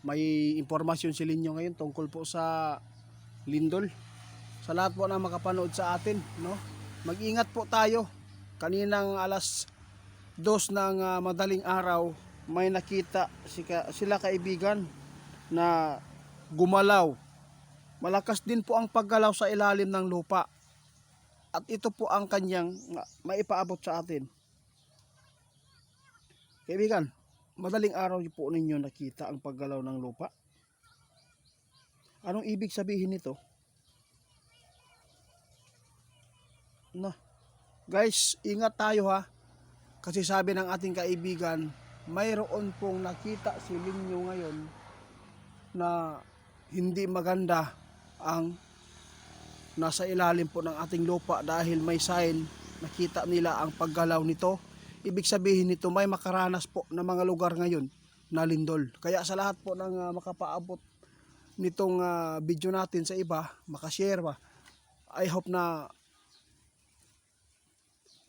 May impormasyon si Linyo ngayon tungkol po sa lindol. Sa lahat po na makapanood sa atin, no? Mag-ingat po tayo. Kaninang alas 2 ng madaling araw, may nakita sila kaibigan na gumalaw. Malakas din po ang paggalaw sa ilalim ng lupa. At ito po ang kanyang maipaabot sa atin. Kaibigan, madaling araw po ninyo nakita ang paggalaw ng lupa. Anong ibig sabihin nito? Guys, ingat tayo ha. Kasi sabi ng ating kaibigan, mayroon pong nakita si Linyo ngayon na hindi maganda ang nasa ilalim po ng ating lupa dahil may sign, nakita nila ang paggalaw nito. Ibig sabihin nito may makaranas po na mga lugar ngayon na lindol. Kaya sa lahat po ng makapaabot nitong video natin sa iba, makashare ba, I hope na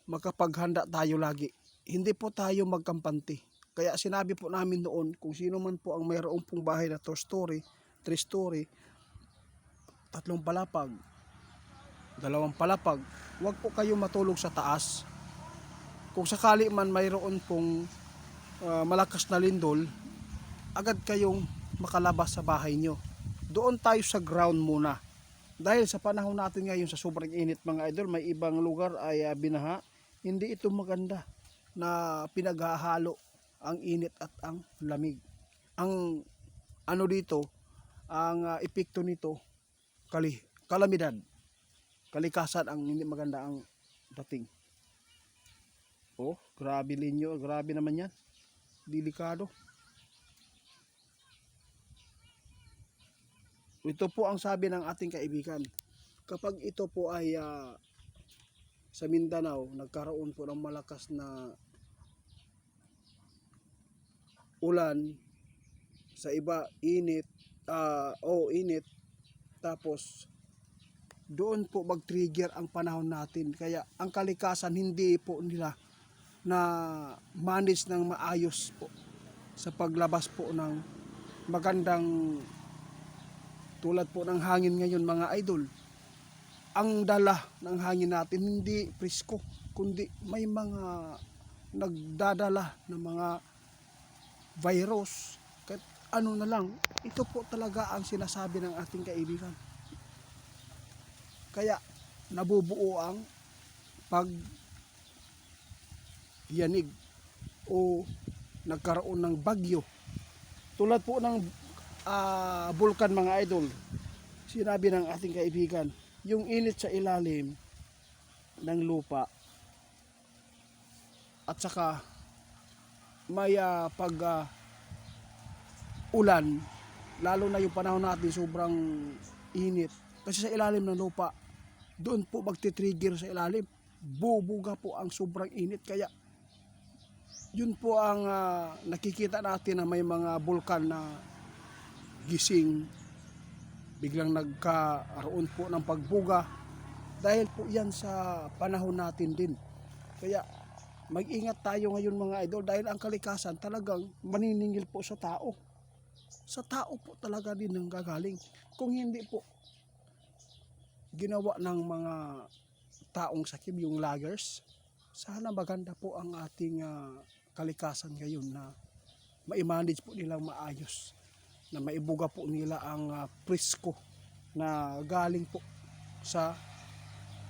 makapaghanda tayo lagi. Hindi po tayo magkampante. Kaya sinabi po namin noon, kung sino man po ang mayroong pong bahay na 2 story, 3 story, 3 palapag, 2 palapag, huwag po kayo matulog sa taas. Kung sakali man mayroon pong malakas na lindol, agad kayong makalabas sa bahay nyo. Doon tayo sa ground muna. Dahil sa panahon natin ngayon sa sobrang init mga idol, may ibang lugar ay binaha. Hindi ito maganda na pinaghahalo ang init at ang lamig. Ang ano dito, ang epekto nito, kalamidad, kalikasan ang hindi maganda ang dating. Oh, grabe Linyo, grabe naman yan. Delikado. Ito po ang sabi ng ating kaibigan. Kapag ito po ay sa Mindanao, nagkaroon po ng malakas na ulan, sa iba init, init, tapos doon po mag-trigger ang panahon natin. Kaya ang kalikasan hindi po nila na manage ng maayos po sa paglabas po ng magandang, tulad po ng hangin ngayon mga idol. Ang dala ng hangin natin hindi presko, kundi may mga nagdadala ng mga virus. Kahit ano na lang, ito po talaga ang sinasabi ng ating kaibigan. Kaya nabubuo ang pagyanig o nagkaroon ng bagyo. Tulad po ng bulkan mga idol, sinabi ng ating kaibigan, yung init sa ilalim ng lupa at saka may ulan, lalo na yung panahon natin sobrang init kasi sa ilalim ng lupa, doon po magti-trigger sa ilalim, bubuga po ang sobrang init. Kaya yun po ang nakikita natin na may mga bulkan na gising, biglang nagkaroon po ng pagbuga dahil po yan sa panahon natin din. Kaya mag-ingat tayo ngayon mga idol, dahil ang kalikasan talagang maniningil po sa tao. Sa tao po talaga din ang gagaling. Kung hindi po ginawa ng mga taong sakim, yung loggers, sana maganda po ang ating kalikasan ngayon na ma-manage po nilang maayos, na maibuga po nila ang presko na galing po sa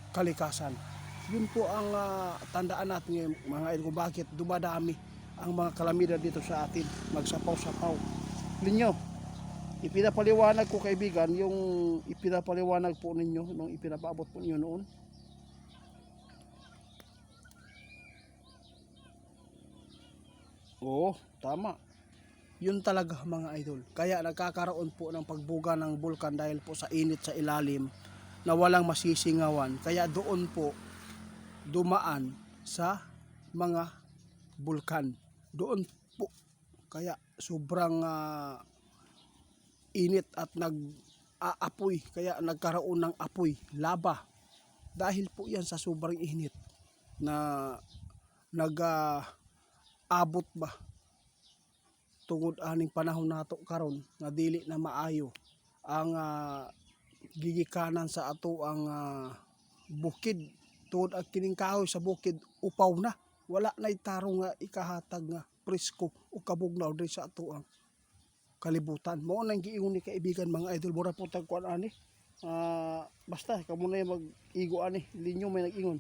kalikasan. Yun po ang tandaan natin ngayon mga idol, kung bakit dumadami ang mga kalamidad dito sa atin. Magsapaw-sapaw. Linyo, ipinapaliwanag ko kaibigan yung ipinapaliwanag po ninyo nung ipinapaabot po ninyo noon. Oo, tama. Yun talaga mga idol. Kaya nagkakaroon po ng pagbuga ng bulkan dahil po sa init sa ilalim na walang masisingawan. Kaya doon po dumaan sa mga bulkan. Doon po. Kaya sobrang init at nag-aapoy. Kaya nagkaroon ng apoy, lava. Dahil po yan sa sobrang init na nag-abot ba tungod aning panahon nato karon nga dili na maayo ang gigikanan sa ato ang bukid tungod ang kining kahoy sa bukid upaw na, wala na tarong nga ikahatag nga presko o kabugnaw diri sa ato ang kalibutan. Mao nang giingon ni kaibigan mga idol, mura po tag kuan ani. Basta kamo na mag-igo ani, linyo may nag-ingon.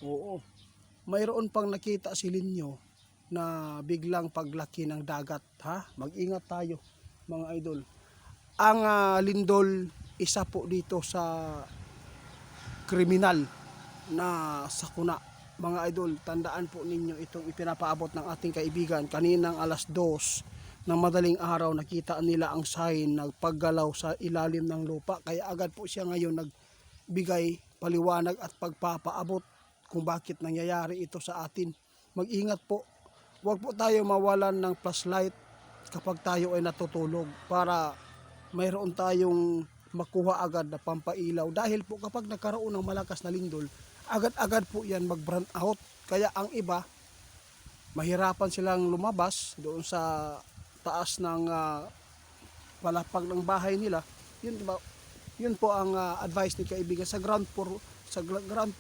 Oo. Mayroon pang nakita si Linyo na biglang paglaki ng dagat, ha? Mag-ingat tayo mga idol. Ang lindol isa po dito sa kriminal na sakuna. Mga idol, tandaan po ninyo itong ipinapaabot ng ating kaibigan. Kaninang alas 2 ng madaling araw, nakita nila ang sign nagpaggalaw sa ilalim ng lupa. Kaya agad po siya ngayon nagbigay paliwanag at pagpapaabot kung bakit nangyayari ito sa atin. Mag-ingat po. Huwag po tayo mawalan ng flashlight kapag tayo ay natutulog para mayroon tayong makuha agad na pampailaw. Dahil po kapag nagkaroon ng malakas na lindol, agad-agad po yan mag-burn out. Kaya ang iba, mahirapan silang lumabas doon sa taas ng palapag ng bahay nila. Yun po ang advice ni kaibigan. Sa ground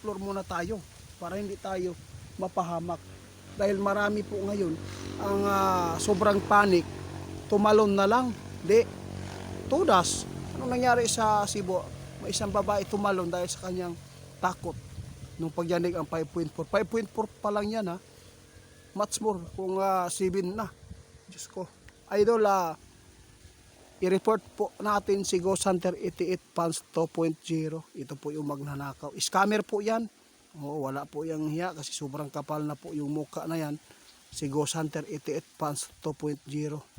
floor muna tayo para hindi tayo mapahamak. Dahil marami po ngayon ang sobrang panic, tumalon na lang. Tudas. Anong nangyari sa Cebu? May isang babae tumalon dahil sa kanyang takot nung pagyanig ang 5.4. 5.4 pa lang yan, ha. Much more kung 7 na. Diyos ko. Idol, i-report po natin si Ghost Hunter 88 Pans 2.0. Ito po yung magnanakaw. Scammer po yan. Oo, wala po yung hiya kasi sobrang kapal na po yung muka na yan. Si Ghost Hunter 88 Pans 2.0.